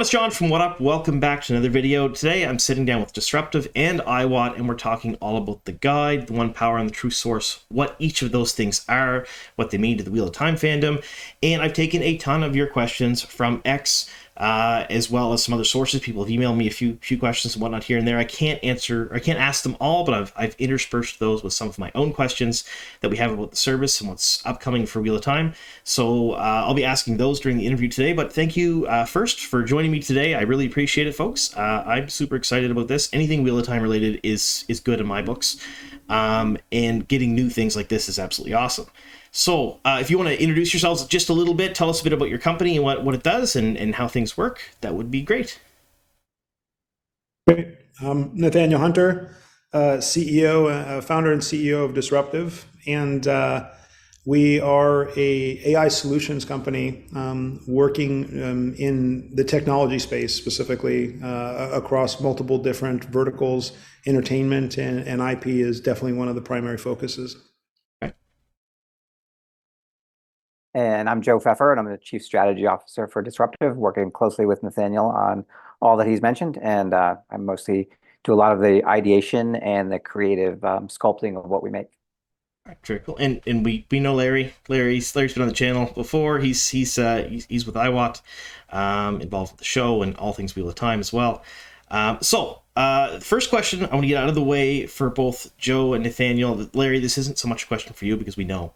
it's John from What Up. Welcome back to another video. Today I'm sitting down with Disruptive and iWatt, and we're talking all about the guide, the one power, and the true source, what each of those things are, what they mean to the Wheel of Time fandom. And I've taken a ton of your questions from X, as well as some other sources. People have emailed me a few questions and whatnot here and there. I can't ask them all, but I've interspersed those with some of my own questions that we have about the service and what's upcoming for Wheel of Time. So I'll be asking those during the interview today. But thank you first for joining me today. I really appreciate it, folks. I'm super excited about this. Anything Wheel of Time related is good in my books, and getting new things like this is absolutely awesome. So if you want to introduce yourselves just a little bit, tell us a bit about your company and what it does and how things work, that would be great. Great. Nathaniel Hunter, CEO, founder and CEO of Disruptive, and we are a AI solutions company working in the technology space, specifically across multiple different verticals. Entertainment and IP is definitely one of the primary focuses. And I'm Joe Pfeffer, and I'm the Chief Strategy Officer for Disruptive, working closely with Nathaniel on all that he's mentioned. And I mostly do a lot of the ideation and the creative sculpting of what we make. All right, very cool. And we know Larry. Larry's been on the channel before. He's with iWatt, involved with the show and all things Wheel of Time as well. First question I want to get out of the way for both Joe and Nathaniel. Larry, this isn't so much a question for you because we know,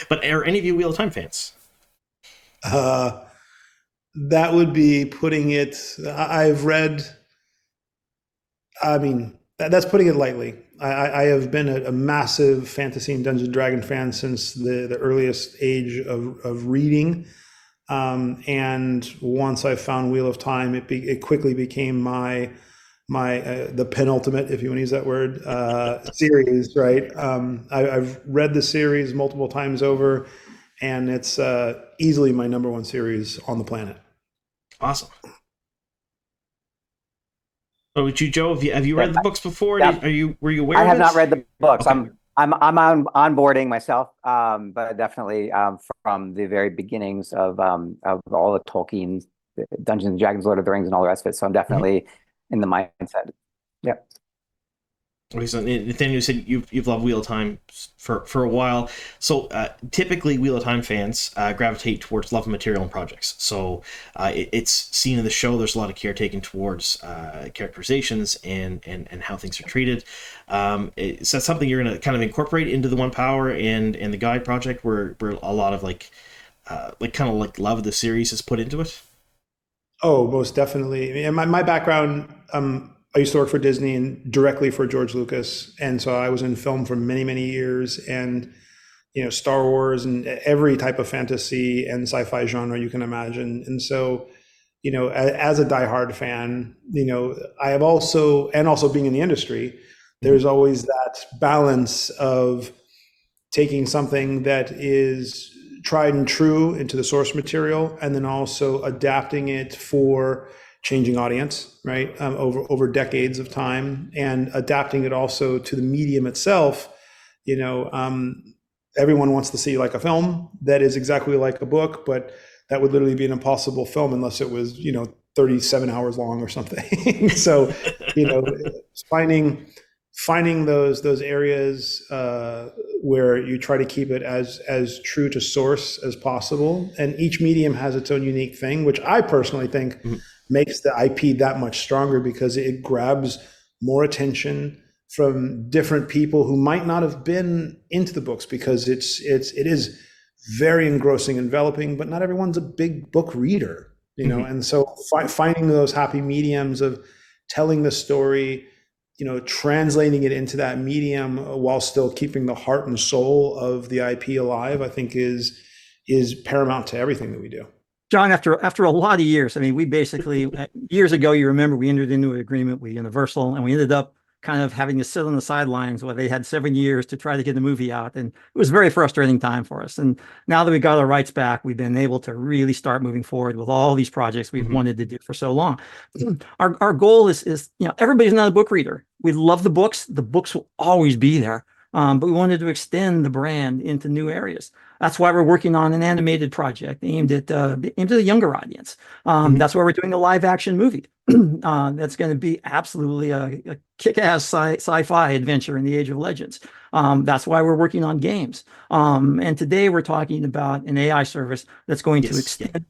but are any of you Wheel of Time fans? That would be putting it, I've read, I mean, that's putting it lightly. I have been a massive fantasy and Dungeons & Dragons fan since the earliest age of reading. And once I found Wheel of Time, it quickly became the penultimate, if you want to use that word, series, right? I've read the series multiple times over, and it's easily my #1 series on the planet. Awesome. So, with you, Joe, have you read the books before? Yeah. Were you aware? I have of not read the books. Okay. I'm onboarding myself, but definitely from the very beginnings of all the Tolkien, Dungeons & Dragons, Lord of the Rings, and all the rest of it. So I'm definitely in the mindset. Yeah. Okay, so Nathaniel, you said you've loved Wheel of Time for a while. So typically Wheel of Time fans gravitate towards love of material and projects. So it's seen in the show, there's a lot of care taken towards characterizations and how things are treated. Is that something you're going to kind of incorporate into the One Power and the Guide project, where a lot of like love of the series is put into it? Oh, most definitely. And my background, I used to work for Disney and directly for George Lucas. And so I was in film for many, many years, and, Star Wars and every type of fantasy and sci-fi genre you can imagine. And so, as a diehard fan, I have also being in the industry, there's always that balance of taking something that is tried and true into the source material, and then also adapting it for changing audience, right? Over decades of time, and adapting it also to the medium itself. Everyone wants to see like a film that is exactly like a book, but that would literally be an impossible film unless it was, 37 hours long or something. So, finding those areas where you try to keep it as true to source as possible, and each medium has its own unique thing, which I personally think makes the IP that much stronger, because it grabs more attention from different people who might not have been into the books, because it is very engrossing, enveloping, but not everyone's a big book reader, and so finding those happy mediums of telling the story, translating it into that medium while still keeping the heart and soul of the IP alive, I think is paramount to everything that we do. John, after a lot of years, I mean, we basically, years ago, you remember, we entered into an agreement with Universal, and we ended up kind of having to sit on the sidelines where they had 7 years to try to get the movie out. And it was a very frustrating time for us. And now that we got our rights back, we've been able to really start moving forward with all these projects we've wanted to do for so long. Our goal is everybody's not a book reader. We love the books. The books will always be there. but we wanted to extend the brand into new areas. That's why we're working on an animated project aimed at a younger audience. That's why we're doing a live action movie. That's going to be absolutely a kick-ass sci-fi adventure in the Age of Legends. That's why we're working on games. And today we're talking about an AI service that's going to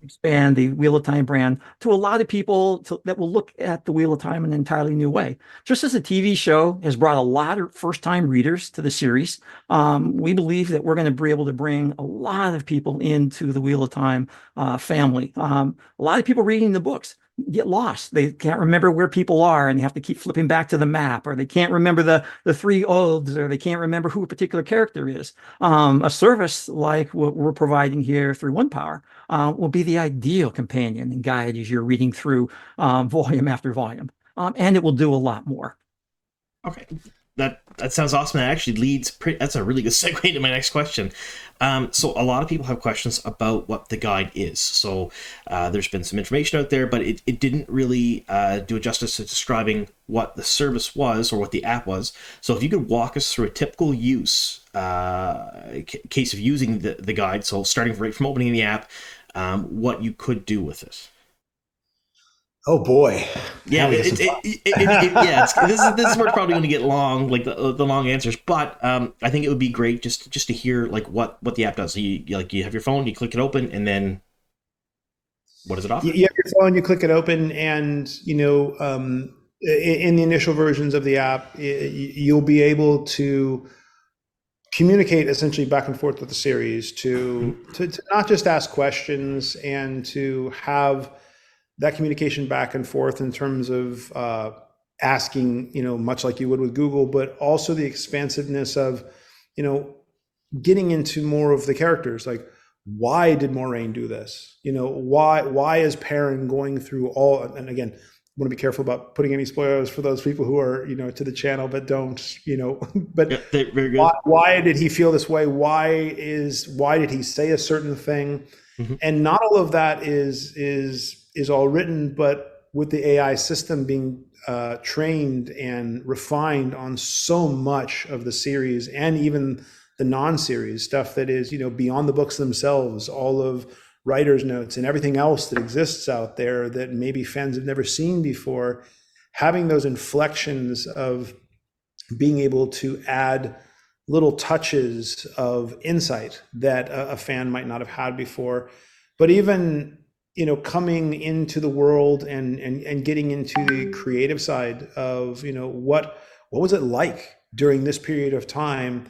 expand the Wheel of Time brand to a lot of people that will look at the Wheel of Time in an entirely new way. Just as a TV show has brought a lot of first-time readers to the series, we believe that we're going to be able to bring a lot of people into the Wheel of Time family. A lot of people reading the books get lost. They can't remember where people are and they have to keep flipping back to the map, or they can't remember the three oaths, or they can't remember who a particular character is. A service like what we're providing here through OnePower will be the ideal companion and guide as you're reading through volume after volume. And it will do a lot more. Okay. That sounds awesome. That actually that's a really good segue to my next question. So a lot of people have questions about what the guide is. So there's been some information out there, but it didn't really do justice to describing what the service was or what the app was. So if you could walk us through a typical use case of using the guide, so starting right from opening the app, what you could do with it. Oh boy! Yeah, this is where it's probably going to get long, like the long answers. But I think it would be great just to hear like what the app does. So you have your phone, you click it open, and then what does it offer? You have your phone, you click it open, and in the initial versions of the app, you'll be able to communicate essentially back and forth with the series to not just ask questions and to have that communication back and forth in terms of asking, much like you would with Google, but also the expansiveness of, getting into more of the characters. Like, why did Moraine do this? Why is Perrin going through all? And again, I want to be careful about putting any spoilers for those people who are, to the channel, but don't, but yeah, very good. Why did he feel this way? Why did he say a certain thing? Mm-hmm. And not all of that is all written, but with the AI system being trained and refined on so much of the series and even the non-series stuff that is, beyond the books themselves, all of writer's notes and everything else that exists out there that maybe fans have never seen before, having those inflections of being able to add little touches of insight that a fan might not have had before. But even coming into the world and getting into the creative side of, what was it like during this period of time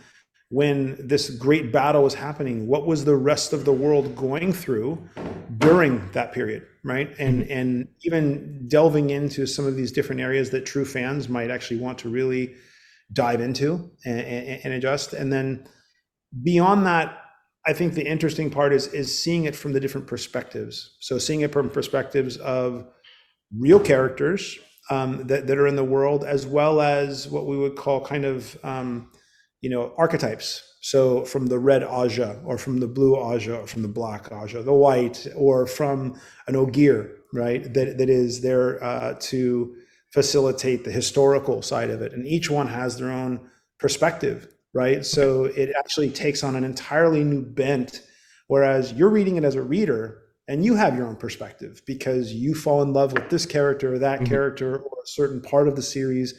when this great battle was happening? What was the rest of the world going through during that period, right? And even delving into some of these different areas that true fans might actually want to really dive into and adjust. And then beyond that, I think the interesting part is seeing it from the different perspectives. So seeing it from perspectives of real characters that are in the world, as well as what we would call kind of, archetypes. So from the red Aja, or from the blue Aja, or from the black Aja, the white, or from an Ogier, right? That is there to facilitate the historical side of it. And each one has their own perspective, right? So it actually takes on an entirely new bent, whereas you're reading it as a reader and you have your own perspective because you fall in love with this character or that character or a certain part of the series.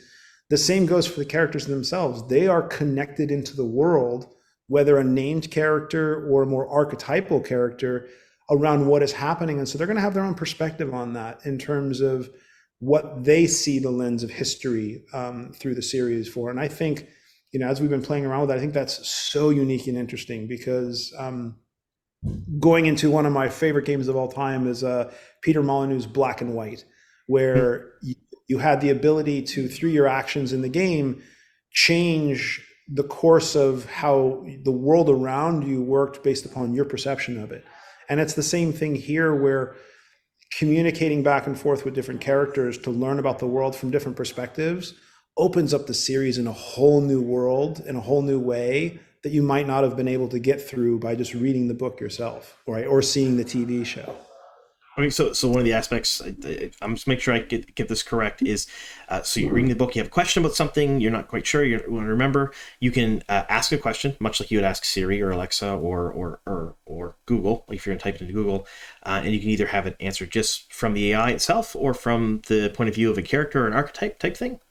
The same goes for the characters themselves. They are connected into the world, whether a named character or a more archetypal character, around what is happening. And so they're going to have their own perspective on that in terms of what they see the lens of history through the series for. And I think, as we've been playing around with that, I think that's so unique and interesting because going into one of my favorite games of all time is Peter Molyneux's Black and White, where you had the ability to, through your actions in the game, change the course of how the world around you worked based upon your perception of it. And it's the same thing here, where communicating back and forth with different characters to learn about the world from different perspectives opens up the series in a whole new world, in a whole new way that you might not have been able to get through by just reading the book yourself, right? Or seeing the TV show. Okay, so one of the aspects, I'm just make sure I get this correct, is so you're reading the book, you have a question about something, you're not quite sure, you want to remember, you can ask a question, much like you would ask Siri or Alexa or Google, if you're going to type it into Google, and you can either have it answered just from the AI itself or from the point of view of a character or an archetype type thing.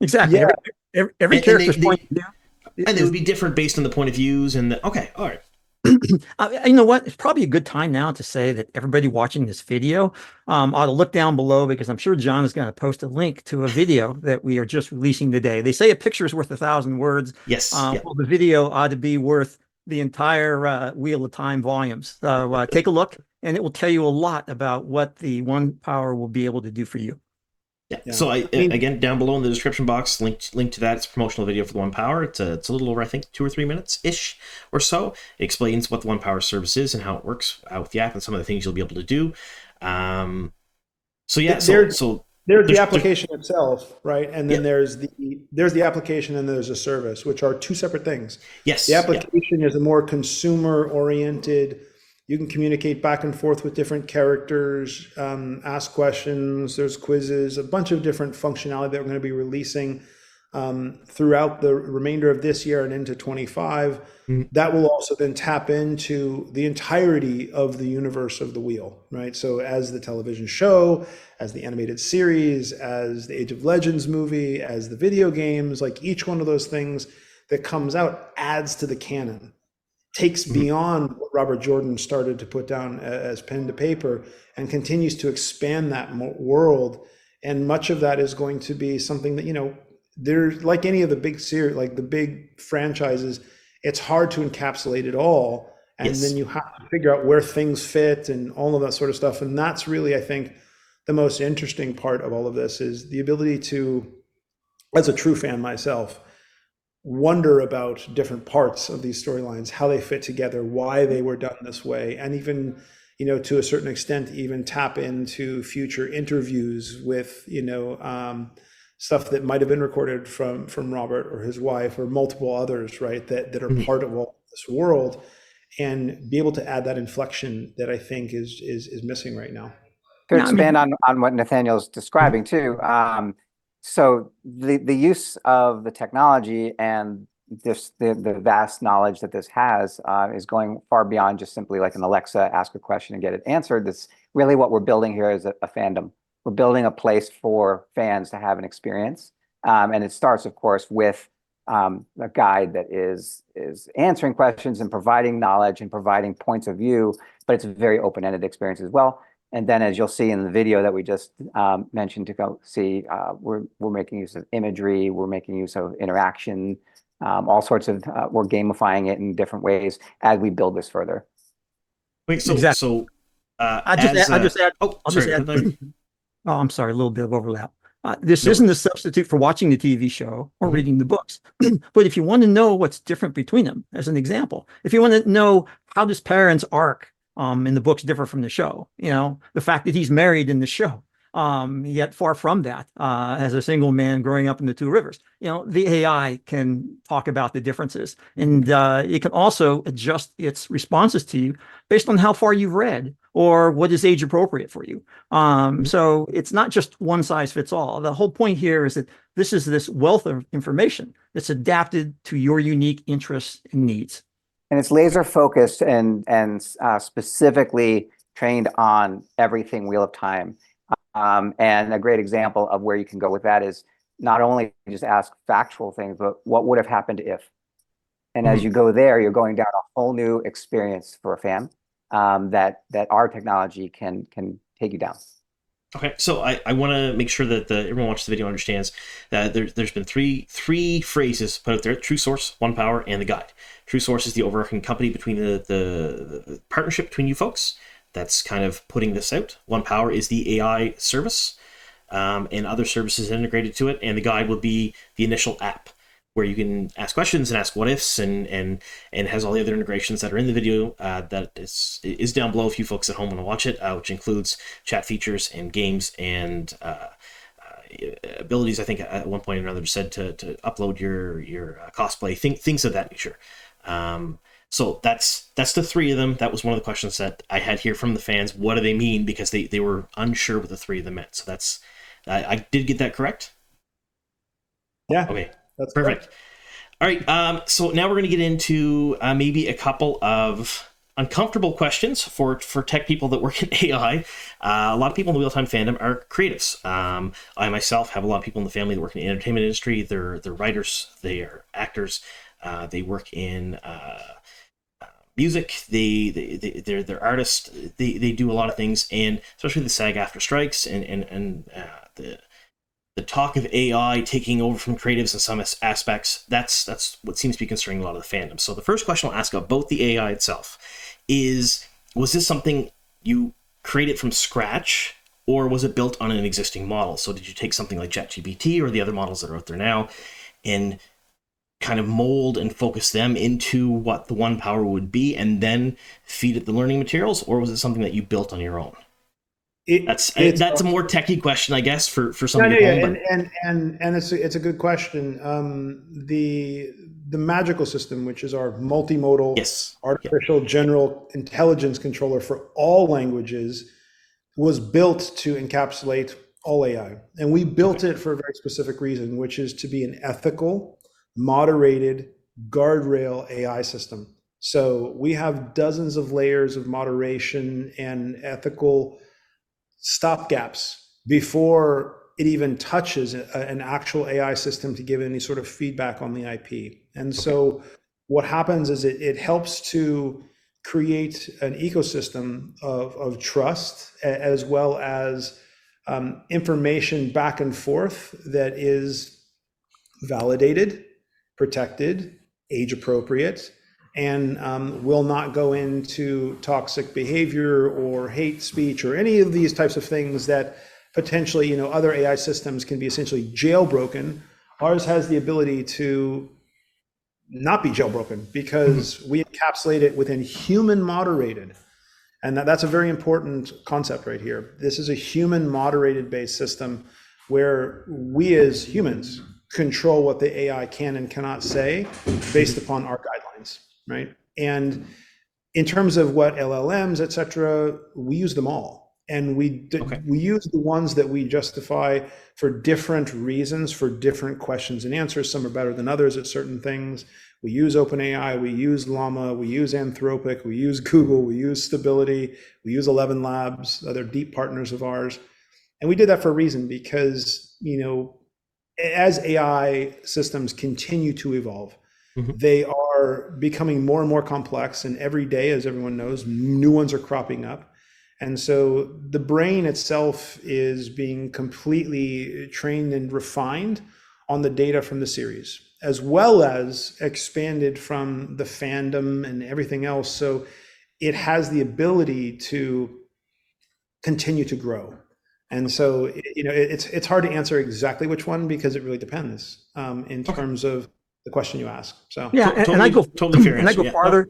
Exactly. Yeah. Every character's point of view and they would be different based on the point of views and okay, all right. You know what? It's probably a good time now to say that everybody watching this video ought to look down below, because I'm sure John is going to post a link to a video that we are just releasing today. They say a picture is worth 1,000 words. Yes. Well, the video ought to be worth the entire Wheel of Time volumes. So take a look, and it will tell you a lot about what the One Power will be able to do for you. Yeah. So again, down below in the description box, link to that. It's a promotional video for the One Power. It's a little over, I think, 2 or 3 minutes ish or so. It explains what the One Power service is and how it works with the app and some of the things you'll be able to do. So yeah, there's the application itself, right? And then there's the application and there's a service, which are 2 separate things. Yes. The application is a more consumer oriented. You can communicate back and forth with different characters, ask questions, there's quizzes, a bunch of different functionality that we're going to be releasing throughout the remainder of this year and into 25. That will also then tap into the entirety of the universe of the wheel, right? So as the television show, as the animated series, as the Age of Legends movie, as the video games, like each one of those things that comes out adds to the canon. Takes beyond what Robert Jordan started to put down as pen to paper and continues to expand that world. And much of that is going to be something that, there's like any of the big series, like the big franchises, it's hard to encapsulate it all. And then you have to figure out where things fit and all of that sort of stuff. And that's really, I think, the most interesting part of all of this is the ability to, as a true fan myself, wonder about different parts of these storylines, how they fit together, why they were done this way, and even, to a certain extent, even tap into future interviews with, stuff that might have been recorded from Robert or his wife or multiple others, right, that are part of all this world, and be able to add that inflection that I think is missing right now. To expand on what Nathaniel's describing too. So the use of the technology and the vast knowledge that this has is going far beyond just simply like an Alexa, ask a question and get it answered. That's really what we're building here is a fandom. We're building a place for fans to have an experience. And it starts, of course, with a guide that is answering questions and providing knowledge and providing points of view, but it's a very open-ended experience as well. And then, as you'll see in the video that we just mentioned to go see, we're making use of imagery, we're making use of interaction, all sorts of, we're gamifying it in different ways as we build this further. Wait, so exactly. So I'll just add. Oh, I'm sorry, a little bit of overlap. This isn't a substitute for watching the TV show or reading the books. But if you want to know what's different between them, as an example, if you want to know how does Perrin's arc in the books differ from the show, the fact that he's married in the show, yet far from that, as a single man growing up in the Two Rivers, the AI can talk about the differences, and it can also adjust its responses to you based on how far you've read or what is age appropriate for you. So it's not just one size fits all. The whole point here is that this is this wealth of information that's adapted to your unique interests and needs. And it's laser focused and specifically trained on everything Wheel of Time. And a great example of where you can go with that is not only just ask factual things, but what would have happened if? And as you go there, you're going down a whole new experience for a fan that our technology can take you down. Okay, so I want to make sure that everyone watches the video understands that there's been three phrases put out there: True Source, One Power, and the Guide. True Source is the overarching company between the partnership between you folks that's kind of putting this out. One Power is the AI service and other services integrated to it, and the Guide will be the initial app where you can ask questions and ask what ifs and has all the other integrations that are in the video that is down below if you folks at home want to watch it, which includes chat features and games and abilities. I think at one point or another said to upload your cosplay, things of that nature. So that's the three of them. That was one of the questions that I had here from the fans. What do they mean? Because they were unsure what the three of them meant. So that's I did get that correct. Yeah, Okay, that's perfect. correct. All right. So now we're going to get into maybe a couple of uncomfortable questions for tech people that work in AI. A lot of people in the real-time fandom are creatives. I myself have a lot of people in the family that work in the entertainment industry. They're writers. They are actors. They work in music. They're artists. They do a lot of things, and especially the SAG-AFTRA strikes and the talk of AI taking over from creatives in some aspects, that's what seems to be concerning a lot of the fandom. So the first question I'll ask about the AI itself is, was this something you created from scratch, or was it built on an existing model? So did you take something like ChatGPT or the other models that are out there now and kind of mold and focus them into what the One Power would be and then feed it the learning materials, or was it something that you built on your own? That's a more techie question, I guess, for somebody at home. And it's a good question. The magical system, which is our multimodal artificial general intelligence controller for all languages, was built to encapsulate all AI. And we built it for a very specific reason, which is to be an ethical, moderated, guardrail AI system. So we have dozens of layers of moderation and ethical stopgaps before it even touches an actual AI system to give any sort of feedback on the IP. And so what happens is it helps to create an ecosystem of trust, as well as information back and forth that is validated, protected, age appropriate, and will not go into toxic behavior or hate speech or any of these types of things that potentially, other AI systems can be essentially jailbroken. Ours has the ability to not be jailbroken because we encapsulate it within human moderated. And that's a very important concept right here. This is a human moderated based system where we as humans control what the AI can and cannot say based upon our guidelines, right? And in terms of what LLMs, et cetera, we use them all. And we use the ones that we justify for different reasons, for different questions and answers. Some are better than others at certain things. We use OpenAI, we use Llama, we use Anthropic, we use Google, we use Stability, we use 11 Labs, other deep partners of ours. And we did that for a reason because, as AI systems continue to evolve, they are becoming more and more complex. And every day, as everyone knows, new ones are cropping up. And so the brain itself is being completely trained and refined on the data from the series, as well as expanded from the fandom and everything else. So it has the ability to continue to grow. And so, it's hard to answer exactly which one because it really depends in terms of the question you ask. So yeah, and I go totally fair. And I go farther.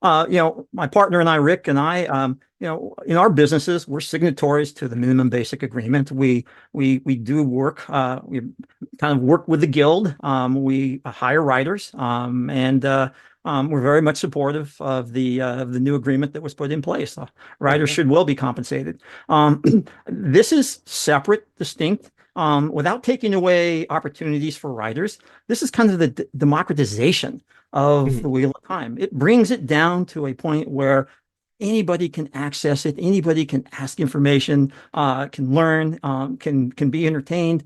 My partner and I, Rick and I, in our businesses, we're signatories to the minimum basic agreement. We do work. We kind of work with the guild. We hire writers, and we're very much supportive of the new agreement that was put in place. Writers should well be compensated. This is separate, distinct. Without taking away opportunities for writers, this is kind of the democratization of the Wheel of Time. It brings it down to a point where anybody can access it, anybody can ask information, can learn, can be entertained,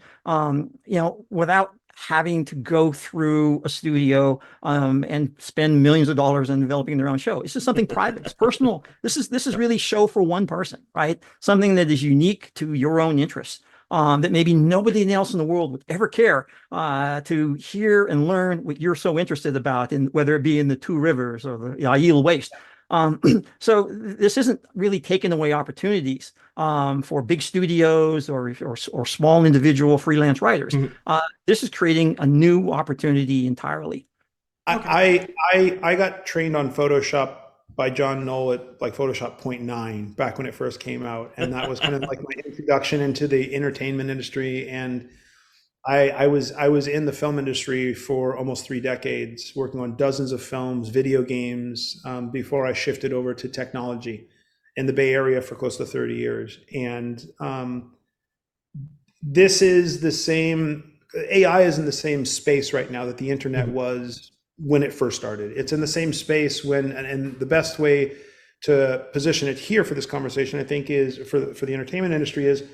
without having to go through a studio and spend millions of dollars on developing their own show. It's just something private. It's personal. This is really show for one person, right? Something that is unique to your own interests. That maybe nobody else in the world would ever care to hear and learn what you're so interested about, in whether it be in the Two Rivers or the Aiel Waste. So this isn't really taking away opportunities for big studios or small individual freelance writers. This is creating a new opportunity entirely. I got trained on Photoshop by John Knoll at like Photoshop 0.9 back when it first came out. And that was kind of like my introduction into the entertainment industry. And I was in the film industry for almost 3 decades, working on dozens of films, video games, before I shifted over to technology in the Bay Area for close to 30 years. And this is the same, AI is in the same space right now that the internet was when it first started. It's in the same space when, and the best way to position it here for this conversation, I think, is for the entertainment industry is,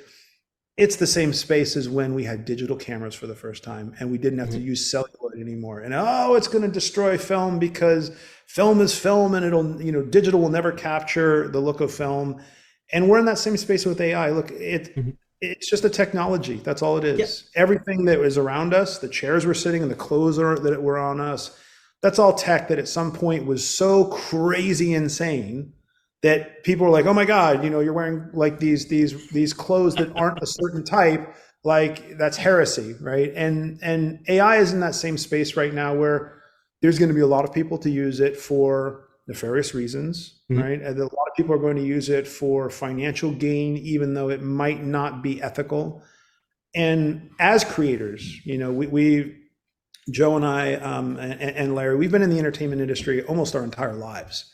it's the same space as when we had digital cameras for the first time and we didn't have to use celluloid anymore. And it's going to destroy film because film is film and it'll, digital will never capture the look of film. And we're in that same space with AI. Look, it's just a technology. That's all it is. Yeah. Everything that is around us, the chairs we're sitting in, the clothes that were on us, that's all tech that at some point was so crazy insane that people are like, oh my God, you're wearing like these clothes that aren't a certain type, like that's heresy, right? And AI is in that same space right now where there's going to be a lot of people to use it for nefarious reasons, right? And a lot of people are going to use it for financial gain, even though it might not be ethical. And as creators, we Joe and I and Larry, we've been in the entertainment industry almost our entire lives.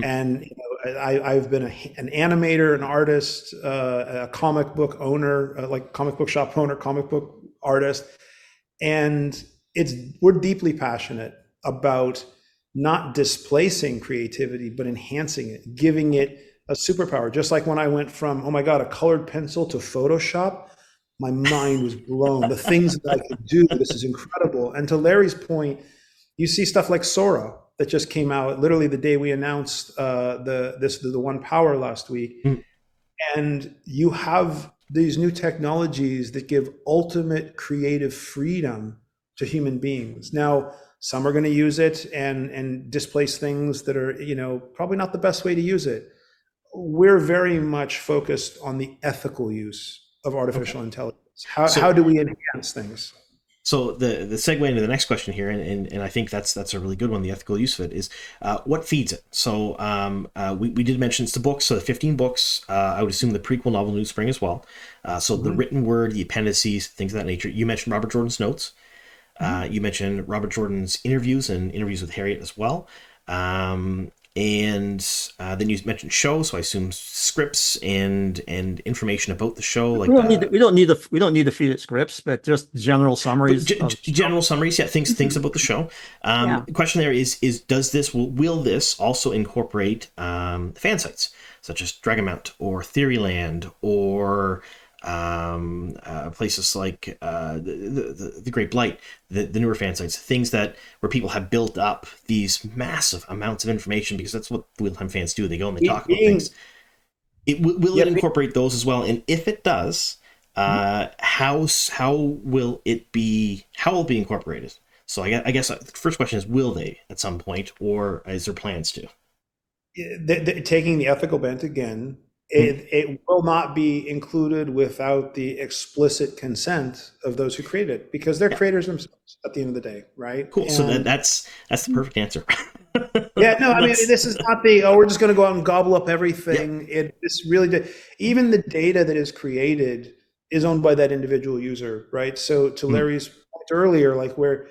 And I've been an animator, an artist, a comic book owner, like comic book shop owner, comic book artist. And we're deeply passionate about not displacing creativity, but enhancing it, giving it a superpower. Just like when I went from, oh my God, a colored pencil to Photoshop, my mind was blown. The things that I could do, this is incredible. And to Larry's point, you see stuff like Sora that just came out literally the day we announced the One Power last week. And you have these new technologies that give ultimate creative freedom to human beings. Now, some are going to use it and displace things that are, probably not the best way to use it. We're very much focused on the ethical use of artificial intelligence. How do we enhance things? So the segue into the next question here, and I think that's a really good one. The ethical use of it is what feeds it. So we did mention it's the books, so the 15 books. I would assume the prequel novel New Spring as well. So the written word, the appendices, things of that nature. You mentioned Robert Jordan's notes. You mentioned Robert Jordan's interviews and interviews with Harriet as well. And then you mentioned show, so I assume scripts and information about the show. Like we don't need to feed it scripts, but just general summaries. General summaries, yeah, things about the show. The question there is will this also incorporate fan sites such as Dragonmount or Theoryland or places like the Great Blight, the newer fan sites, things where people have built up these massive amounts of information, because that's what Wheel of Time fans do. They go and they talk about things. Will it incorporate those as well? And if it does, how will it be incorporated? So I guess the first question is, will they at some point, or is there plans to? Taking the ethical bent again, it will not be included without the explicit consent of those who create it, because they're creators themselves at the end of the day, right? Cool. And so that's the perfect answer. Yeah, no, I mean, this is not we're just going to go out and gobble up everything. Yeah. This really even the data that is created is owned by that individual user, right? So to Larry's point earlier, like where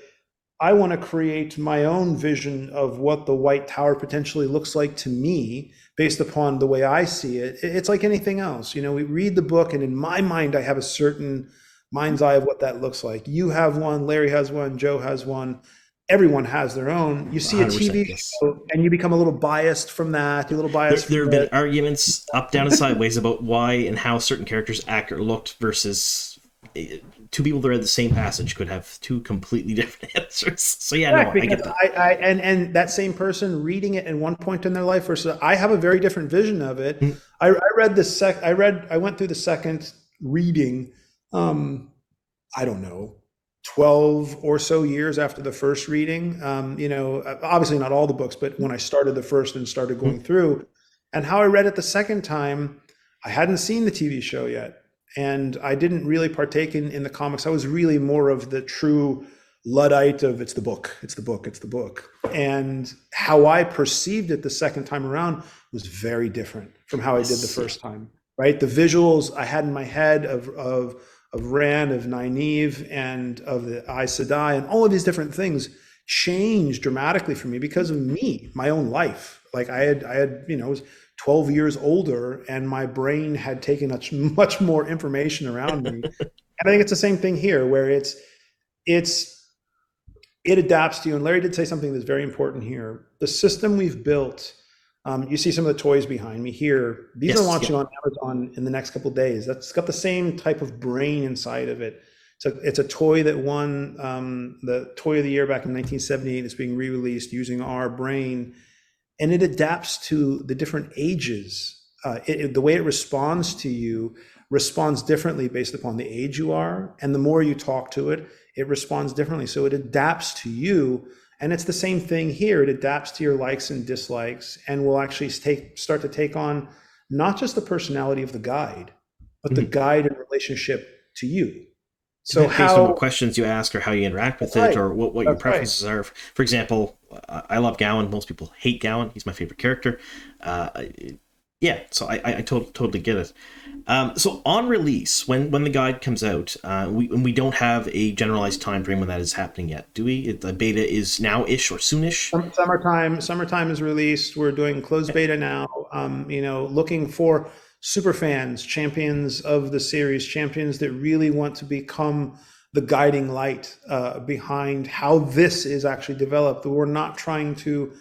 I want to create my own vision of what the White Tower potentially looks like to me based upon the way I see it. It's like anything else. We read the book, and in my mind, I have a certain mind's eye of what that looks like. You have one, Larry has one, Joe has one. Everyone has their own. You see a TV show, and you become a little biased from that. You're a little biased. There have been arguments up, down, and sideways about why and how certain characters act or looked versus two people that read the same passage could have two completely different answers. So yeah, no, I get that. And that same person reading it at one point in their life versus I have a very different vision of it. I went through the second reading, I don't know, 12 or so years after the first reading. Obviously not all the books, but when I started the first and started going through, and how I read it the second time, I hadn't seen the TV show yet. And I didn't really partake in the comics. I was really more of the true Luddite of it's the book. And how I perceived it the second time around was very different from how I did the first time, right? The visuals I had in my head of Rand, of Nynaeve, and of the Aes Sedai, and all of these different things changed dramatically for me because of me, my own life. Like I had, was 12 years older, and my brain had taken much more information around me. And I think it's the same thing here, where it adapts to you. And Larry did say something that's very important here. The system we've built, you see some of the toys behind me here. These are launching on Amazon in the next couple of days. That's got the same type of brain inside of it. So it's a toy that won the Toy of the Year back in 1978. It's being re-released using our brain, and it adapts to the different ages. The way it responds to you responds differently based upon the age you are, and the more you talk to it, it responds differently. So it adapts to you, and it's the same thing here. It adapts to your likes and dislikes, and will actually start to take on not just the personality of the guide, but the guide in relationship to you. So based on what questions you ask, or how you interact with it, or what your preferences are. For example, I love Gowan. Most people hate Gowan. He's my favorite character. So I totally get it. So on release, when the guide comes out, we don't have a generalized time frame when that is happening yet, do we? The beta is now-ish or soonish? Summertime is released. We're doing closed beta now. Looking for super fans, champions of the series, champions that really want to become the guiding light behind how this is actually developed. We're not trying to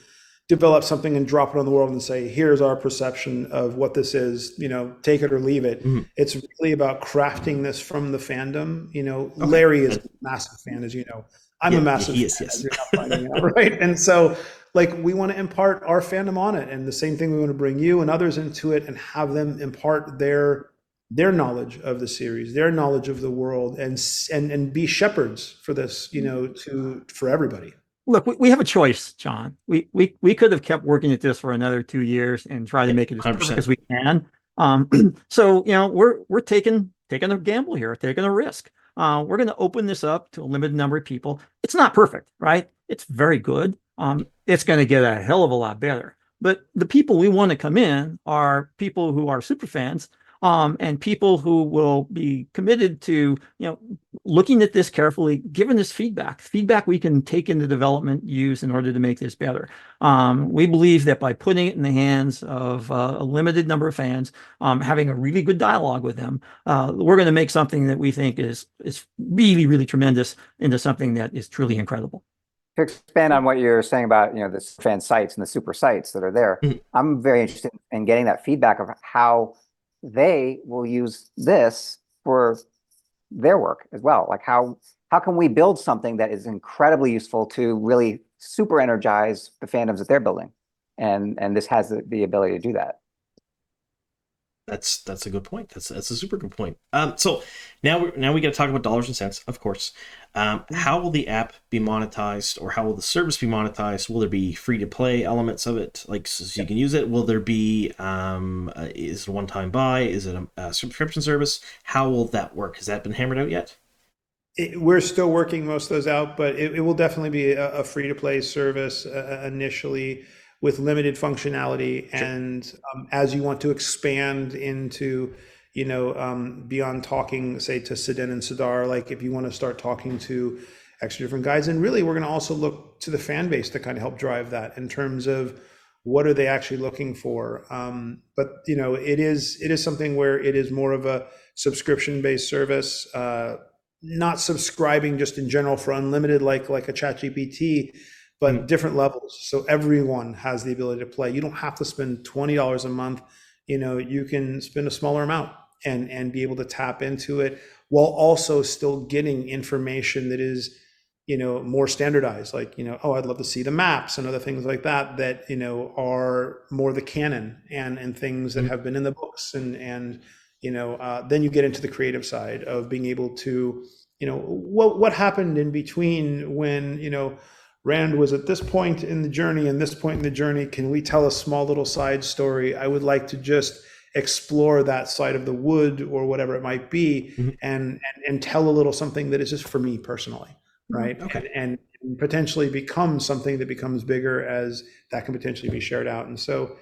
develop something and drop it on the world and say, here's our perception of what this is, take it or leave it. It's really about crafting this from the fandom. Larry is a massive fan, as you know. I'm a massive fan. Yes. You're not finding out, right? And so we want to impart our fandom on it. And the same thing, we want to bring you and others into it and have them impart their knowledge of the series, their knowledge of the world, and be shepherds for this, for everybody. Look, we have a choice, John. We could have kept working at this for another 2 years and try to make it as perfect as we can. So we're taking a gamble here, taking a risk. We're going to open this up to a limited number of people. It's not perfect, right? It's very good. It's going to get a hell of a lot better. But the people we want to come in are people who are super fans, and people who will be committed to, looking at this carefully, giving this feedback we can take into development, use in order to make this better. We believe that by putting it in the hands of a limited number of fans, having a really good dialogue with them, we're going to make something that we think is really, really tremendous into something that is truly incredible. To expand on what you're saying about, the fan sites and the super sites that are there, I'm very interested in getting that feedback of how they will use this for their work as well. Like how can we build something that is incredibly useful to really super energize the fandoms that they're building? And this has the ability to do that. That's a good point. That's a super good point. So now we got to talk about dollars and cents, of course. How will the app be monetized, or how will the service be monetized? Will there be free to play elements of it, so you can use it? Will there be is it a one-time buy? Is it a subscription service? How will that work? Has that been hammered out yet? We're still working most of those out, but it will definitely be a free to play service initially, with limited functionality. And as you want to expand into, beyond talking, say, to Sidin and Sidar, like if you want to start talking to extra different guides, and really we're going to also look to the fan base to kind of help drive that in terms of what are they actually looking for. But it is something where it is more of a subscription-based service, not subscribing just in general for unlimited, like a ChatGPT, but different levels. So everyone has the ability to play. You don't have to spend $20 a month. You can spend a smaller amount and be able to tap into it, while also still getting information that is, more standardized. Like, I'd love to see the maps and other things like that are more the canon and things that have been in the books. And then you get into the creative side of being able to, what happened in between when, Rand was at this point in the journey and this point in the journey. Can we tell a small little side story? I would like to just explore that side of the wood or whatever it might be, and tell a little something that is just for me personally, right? Okay. And potentially become something that becomes bigger as that can potentially be shared out. And so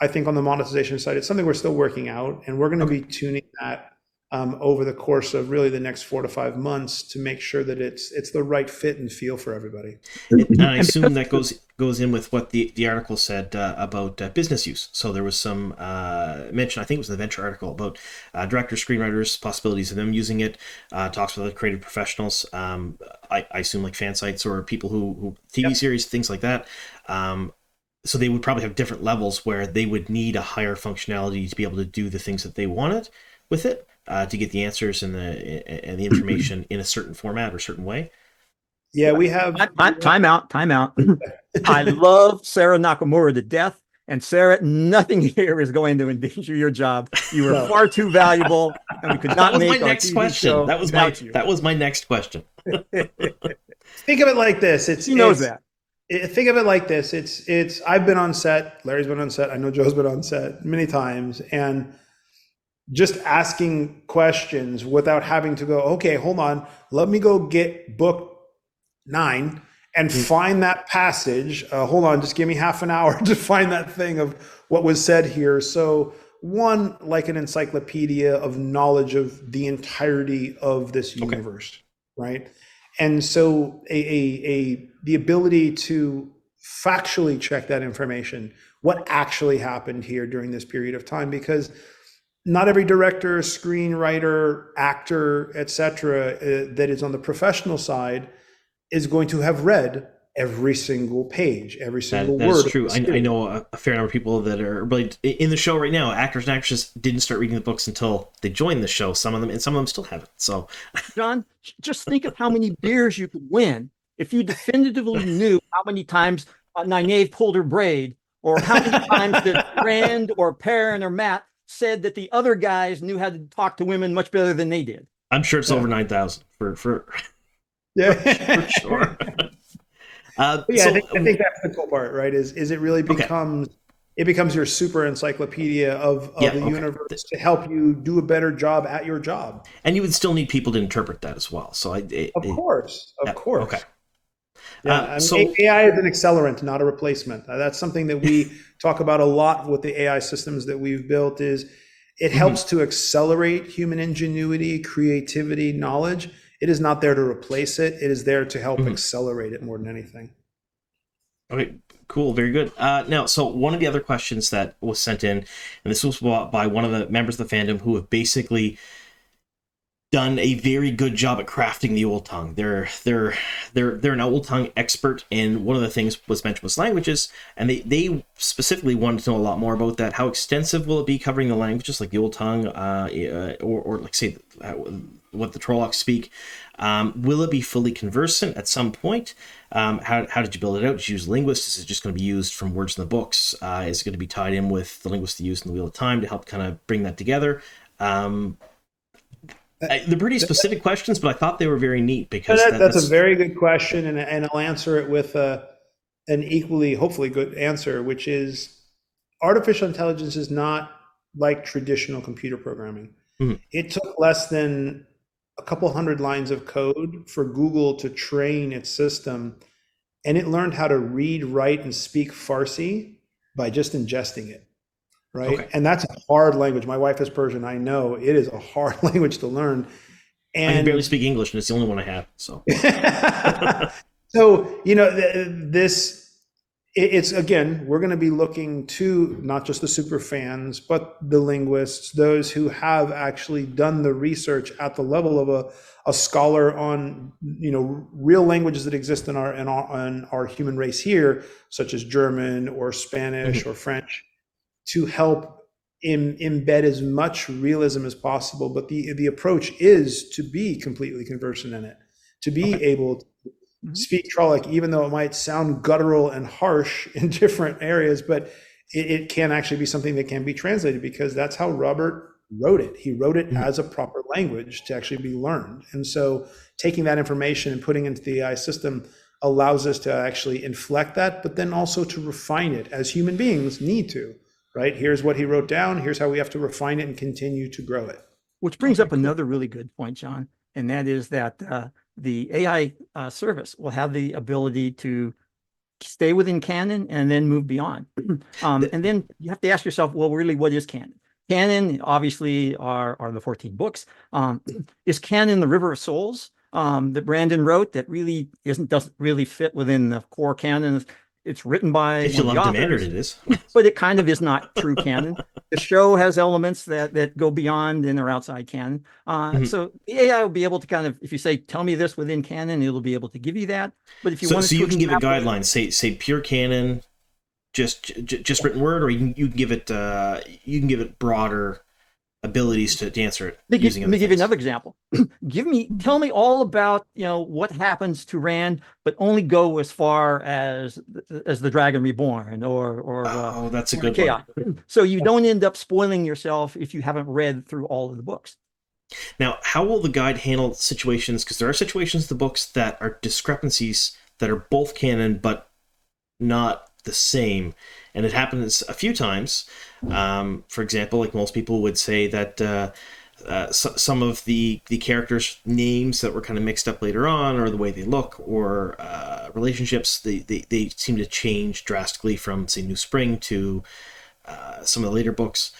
I think on the monetization side, it's something we're still working out, and we're going to be tuning that over the course of really the next 4 to 5 months to make sure that it's the right fit and feel for everybody. And I assume that goes in with what the article said about business use. So there was some mention, I think it was the Venture article, about directors, screenwriters, possibilities of them using it, talks with other creative professionals, I assume like fan sites or people who TV series, things like that. So they would probably have different levels where they would need a higher functionality to be able to do the things that they wanted with it, to get the answers and the information in a certain format or certain way. Yeah, we have time out. I love Sarah Nakamura to death. And Sarah, nothing here is going to endanger your job. You were far too valuable, and we could not make our TV show without you. That was my next question. Think of it like this. He knows that. Think of it like this. It's I've been on set, Larry's been on set, I know Joe's been on set many times, and just asking questions without having to go, okay, hold on, let me go get book 9 and find that passage. Hold on, just give me half an hour to find that thing of what was said here. So one, like an encyclopedia of knowledge of the entirety of this universe, right? And so the ability to factually check that information, what actually happened here during this period of time, because not every director, screenwriter, actor, etc., that is on the professional side is going to have read every single page, every single word. That's true. I know a fair number of people that are really in the show right now. Actors and actresses didn't start reading the books until they joined the show. Some of them still haven't. So, John, just think of how many beers you could win if you definitively knew how many times Nynaeve pulled her braid, or how many times that Rand or Perrin or Matt said that the other guys knew how to talk to women much better than they did. I'm sure it's over 9,000 for for sure. I think that's the cool part, right? Is it really becomes it becomes your super encyclopedia of the universe to help you do a better job at your job. And you would still need people to interpret that as well. So of course. Okay. Yeah, AI is an accelerant, not a replacement. That's something that we talk about a lot with the AI systems that we've built. Is it helps to accelerate human ingenuity, creativity, knowledge. It is not there to replace it. It is there to help accelerate it more than anything. Okay, cool. Very good. Now, so one of the other questions that was sent in, and this was by one of the members of the fandom who have basically done a very good job at crafting the old tongue. They're an old tongue expert, and one of the things was mentioned was languages, and they specifically wanted to know a lot more about that. How extensive will it be covering the languages like the old tongue, or like say what the Trollocs speak? Will it be fully conversant at some point? How did you build it out? Did you use linguists? Is it just going to be used from words in the books? Is it going to be tied in with the linguists used in the Wheel of Time to help kind of bring that together? They're pretty specific questions, but I thought they were very neat because that's a very good question, and I'll answer it with an equally, hopefully, good answer, which is artificial intelligence is not like traditional computer programming. It took less than a couple hundred lines of code for Google to train its system, and it learned how to read, write, and speak Farsi by just ingesting it. Right. Okay. And that's a hard language. My wife is Persian. I know it is a hard language to learn. And I can barely speak English, and it's the only one I have. So, so it's again, we're going to be looking to not just the super fans, but the linguists, those who have actually done the research at the level of a scholar on real languages that exist in our human race here, such as German or Spanish or French, to help embed as much realism as possible. But the approach is to be completely conversant in it, to be able to speak Trolloc, even though it might sound guttural and harsh in different areas, but it can actually be something that can be translated, because that's how Robert wrote it. He wrote it as a proper language to actually be learned. And so taking that information and putting it into the AI system allows us to actually inflect that, but then also to refine it as human beings need to. Right? Here's what he wrote down. Here's how we have to refine it and continue to grow it. Which brings up another really good point, John, and that is that the AI service will have the ability to stay within canon and then move beyond. And then you have to ask yourself, well, really, what is canon? Canon obviously are the 14 books. Is canon the River of Souls that Brandon wrote that really doesn't really fit within the core canon? It's written by If one you of the love Demander, authors, it is. but it kind of is not true canon. The show has elements that go beyond and are outside canon. Mhm. So the AI will be able to kind of, if you say, tell me this within canon, it'll be able to give you that. But if you So wanted to you can give it extrapolate, guidelines, say pure canon, just written word, or you can give it broader abilities to answer it let using other me give you things. another example. Tell me all about, what happens to Rand, but only go as far as the Dragon Reborn Oh, that's a or the good one. Chaos. So you don't end up spoiling yourself if you haven't read through all of the books. Now, how will the guide handle situations? Because there are situations in the books that are discrepancies that are both canon but not the same, and it happens a few times. For example, like most people would say that some of the characters' names that were kind of mixed up later on, or the way they look, or relationships, they seem to change drastically from, say, New Spring to some of the later books.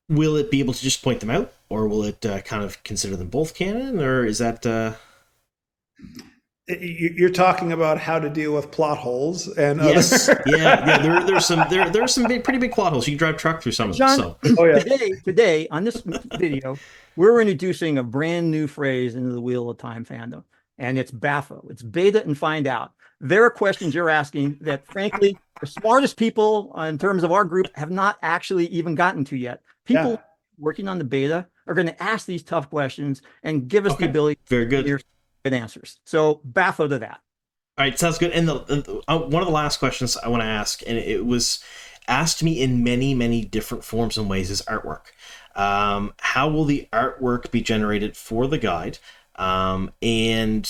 Will it be able to just point them out, or will it kind of consider them both canon, or is that? You're talking about how to deal with plot holes and Yes, other. yeah. There's some pretty big plot holes. You can drive a truck through some of them. John, So Oh yeah. today on this video, we're introducing a brand new phrase into the Wheel of Time fandom, and it's BAFO. It's beta and find out. There are questions you're asking that, frankly, the smartest people in terms of our group have not actually even gotten to yet. Yeah. People working on the beta are going to ask these tough questions and give us the okay, ability very to good. hear good answers. So BAFO to that. All right, sounds good. And one of the last questions I want to ask, and it was asked to me in many different forms and ways, is artwork. How will the artwork be generated for the guide? And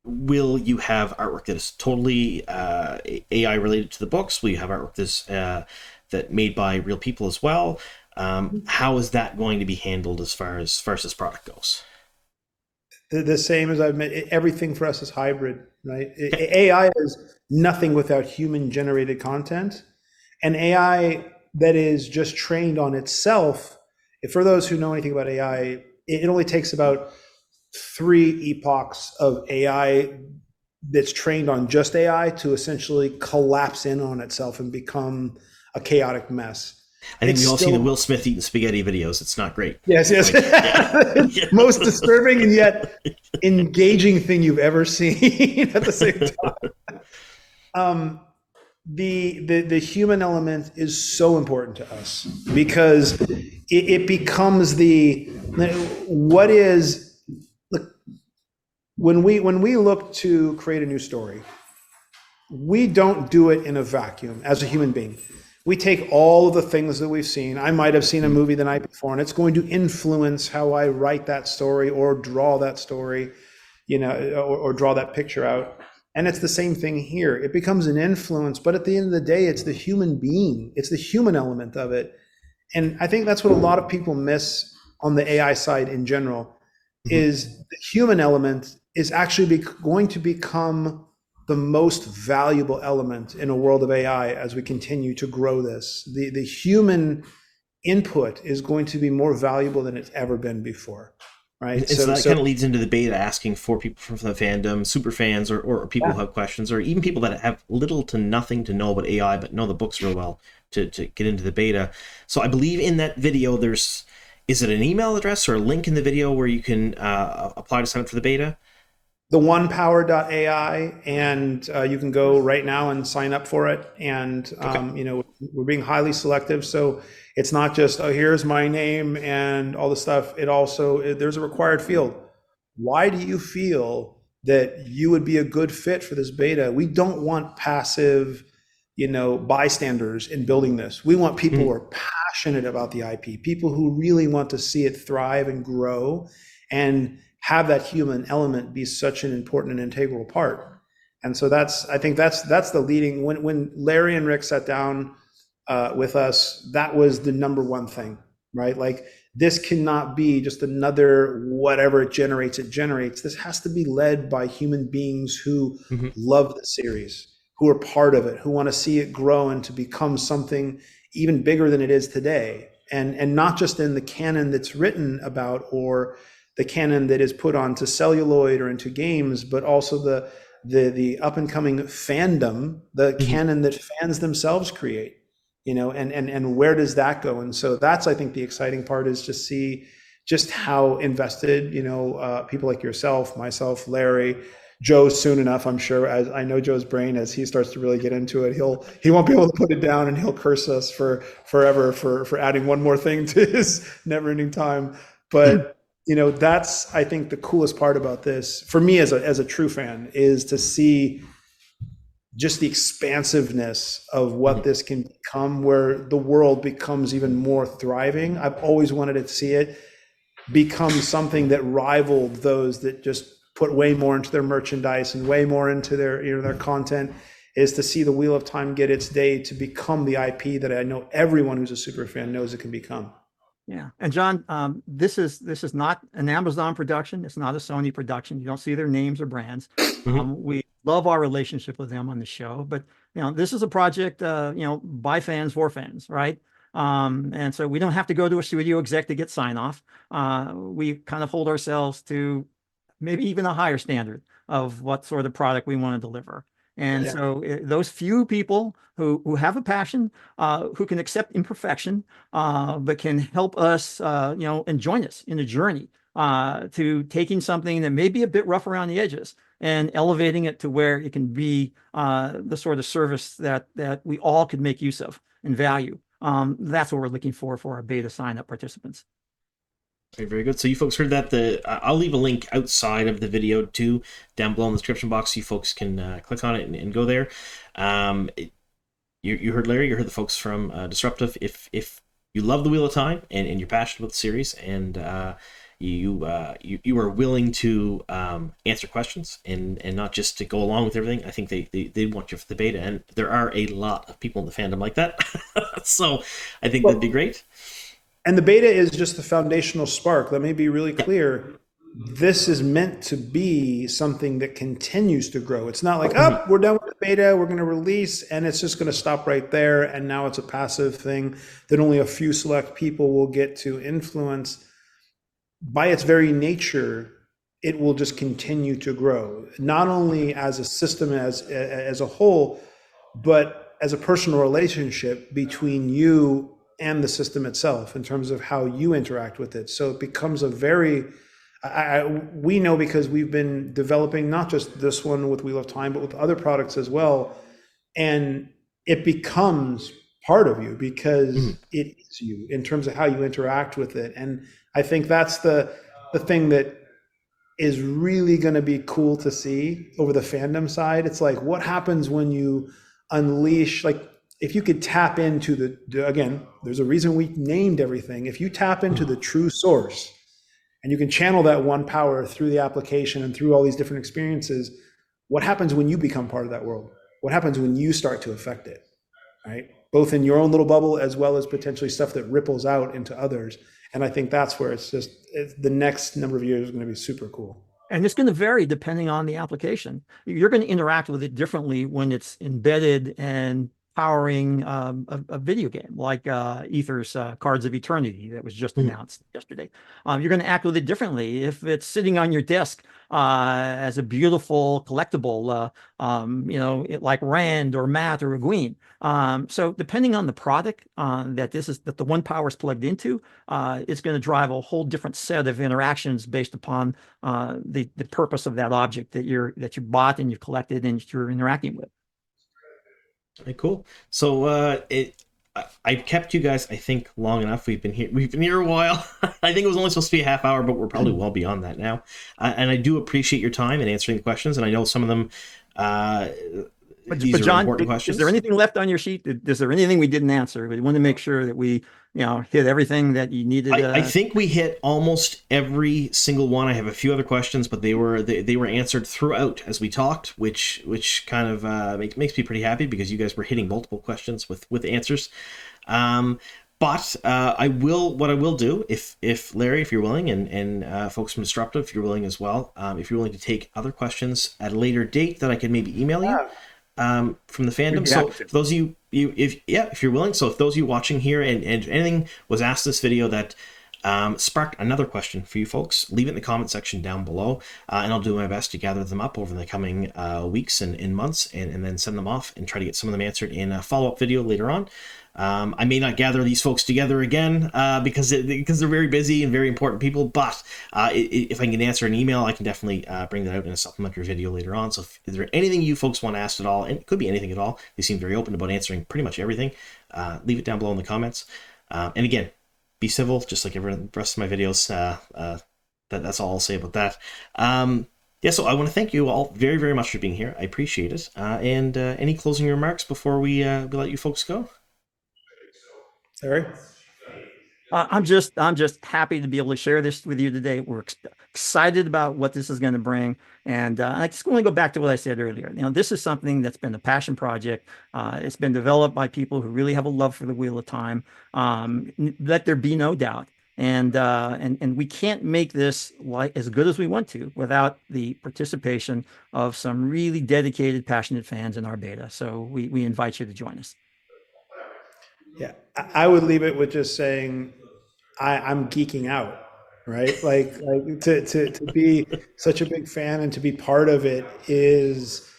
will you have artwork that is totally AI related to the books? Will you have artwork that made by real people as well? How is that going to be handled as far as this product goes? The same as I've mentioned, everything for us is hybrid, right? AI is nothing without human generated content. And AI that is just trained on itself, for those who know anything about AI, it only takes about 3 epochs of AI that's trained on just AI to essentially collapse in on itself and become a chaotic mess. I think It's we all seen the still- Will Smith eating spaghetti videos. It's not great. Yes, yes. Like, yeah. Most disturbing and yet engaging thing you've ever seen at the same time. The human element is so important to us because it becomes what is, look, when we look to create a new story, we don't do it in a vacuum as a human being. We take all of the things that we've seen. I might have seen a movie the night before, and it's going to influence how I write that story or draw that story, or draw that picture out. And it's the same thing here. It becomes an influence, but at the end of the day, it's the human being. It's the human element of it. And I think that's what a lot of people miss on the AI side in general, is the human element is actually going to become the most valuable element in a world of AI as we continue to grow this. The human input is going to be more valuable than it's ever been before, right? And so that kind of leads into the beta, asking for people from the fandom, super fans, or people who have questions, or even people that have little to nothing to know about AI but know the books real well to get into the beta. So I believe in that video is it an email address or a link in the video where you can apply to sign up for the beta? The onepower.ai, and you can go right now and sign up for it. And we're being highly selective, so it's not just, oh, here's my name and all the stuff. It also, there's a required field. Why do you feel that you would be a good fit for this beta? We don't want passive, bystanders in building this. We want people who are passionate about the IP, people who really want to see it thrive and grow, and have that human element be such an important and integral part. And so I think that's the leading, when Larry and Rick sat down with us, that was the number one thing, right? Like, this cannot be just another whatever it generates. This has to be led by human beings who love the series, who are part of it, who want to see it grow and to become something even bigger than it is today. And not just in the canon that's written about, or the canon that is put onto celluloid or into games, but also the up and coming fandom, the canon that fans themselves create, and where does that go? And so that's, I think, the exciting part, is to see just how invested, people like yourself, myself, Larry, Joe, soon enough, I'm sure, as I know Joe's brain, as he starts to really get into it, he won't be able to put it down, and he'll curse us for forever for adding one more thing to his never-ending time. But that's, I think, the coolest part about this for me as a true fan, is to see just the expansiveness of what this can become, where the world becomes even more thriving. I've always wanted to see it become something that rivaled those that just put way more into their merchandise and way more into their content, is to see the Wheel of Time get its day to become the IP that I know everyone who's a super fan knows it can become. Yeah. And John, this is not an Amazon production. It's not a Sony production. You don't see their names or brands. We love our relationship with them on the show, but this is a project, by fans for fans, right? And so we don't have to go to a studio exec to get sign off. We kind of hold ourselves to maybe even a higher standard of what sort of product we want to deliver. And so those few people who have a passion, who can accept imperfection, but can help us, and join us in a journey to taking something that may be a bit rough around the edges and elevating it to where it can be the sort of service that we all could make use of and value. That's what we're looking for our beta sign-up participants. Okay, very good. So you folks heard that. I'll leave a link outside of the video too, down below in the description box, so you folks can click on it and go there. You heard Larry. You heard the folks from Disruptive. If you love the Wheel of Time and you're passionate about the series, and you are willing to answer questions and not just to go along with everything, I think they want you for the beta, and there are a lot of people in the fandom like that. So I think that'd be great. And the beta is just the foundational spark. Let me be really clear. This is meant to be something that continues to grow. It's not like, we're done with the beta, we're going to release, and it's just going to stop right there, and now it's a passive thing that only a few select people will get to influence. By its very nature, it will just continue to grow, not only as a system as a whole, but as a personal relationship between you and the system itself, in terms of how you interact with it. So it becomes a very, we know, because we've been developing not just this one with Wheel of Time, but with other products as well. And it becomes part of you, because it is you in terms of how you interact with it. And I think that's the thing that is really going to be cool to see over the fandom side. It's like, what happens when you unleash, like, if you could tap into again, there's a reason we named everything. If you tap into the true source and you can channel that one power through the application and through all these different experiences, what happens when you become part of that world? What happens when you start to affect it, right? Both in your own little bubble, as well as potentially stuff that ripples out into others. And I think that's where the next number of years is going to be super cool. And it's going to vary depending on the application. You're going to interact with it differently when it's embedded and powering a video game like Ether's Cards of Eternity that was just announced yesterday. You're going to act with it differently if it's sitting on your desk as a beautiful collectible, like Rand or Matt or Egwene. So depending on the product that the one power is plugged into, it's going to drive a whole different set of interactions based upon the purpose of that object that you bought and you've collected and you're interacting with. Okay, cool. So I've kept you guys, I think, long enough. We've been here a while. I think it was only supposed to be a half hour, but we're probably well beyond that now. And I do appreciate your time in answering the questions. And I know some of them. But John, important questions. Is there anything left on your sheet? Is there anything we didn't answer? We want to make sure that we, hit everything that you needed. I think we hit almost every single one. I have a few other questions, but they were answered throughout as we talked, which kind of makes me pretty happy, because you guys were hitting multiple questions with answers. But I will do, if Larry, if you're willing, and folks from Disruptive, if you're willing as well, if you're willing to take other questions at a later date that I can maybe email you. From the fandom. So for those of you if you're willing. So if those of you watching here and anything was asked in this video that sparked another question for you folks, leave it in the comment section down below, and I'll do my best to gather them up over the coming weeks and months, and then send them off and try to get some of them answered in a follow-up video later on. I may not gather these folks together again because they're very busy and very important people, but if I can answer an email, I can definitely bring that out in a supplementary video later on. So if there anything you folks want asked at all, and it could be anything at all, they seem very open about answering pretty much everything, leave it down below in the comments. And again, be civil, just like the rest of my videos. That's all I'll say about that. Yeah, so I want to thank you all very, very much for being here. I appreciate it. And any closing remarks before we let you folks go? Sorry. I'm just happy to be able to share this with you today. We're excited about what this is going to bring, and I just want to go back to what I said earlier. This is something that's been a passion project. It's been developed by people who really have a love for the Wheel of Time. Let there be no doubt, and we can't make this as good as we want to without the participation of some really dedicated, passionate fans in our beta. So we invite you to join us. Yeah, I would leave it with just saying I'm geeking out, right? Like to be such a big fan and to be part of it is,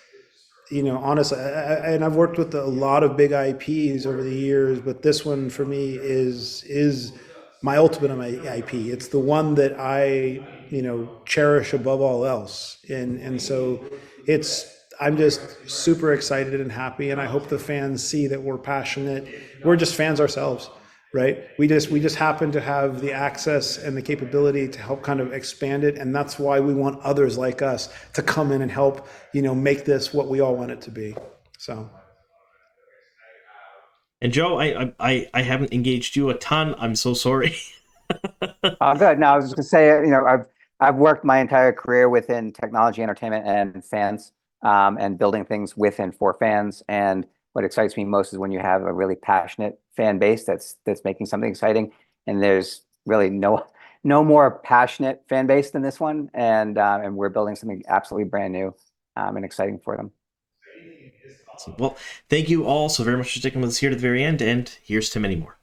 honestly, and I've worked with a lot of big IPs over the years, but this one for me is my ultimate IP. It's the one that I, cherish above all else. And so I'm just super excited and happy, and I hope the fans see that we're passionate. We're just fans ourselves, right? We just happen to have the access and the capability to help kind of expand it, and that's why we want others like us to come in and help, make this what we all want it to be. So. And Joe, I haven't engaged you a ton. I'm so sorry. Good. No, I was just gonna say, I've worked my entire career within technology, entertainment, and fans, and building things with and for fans. And what excites me most is when you have a really passionate fan base that's making something exciting. And there's really no more passionate fan base than this one. And we're building something absolutely brand new and exciting for them. Awesome. Well, thank you all so very much for sticking with us here to the very end, and here's to many more.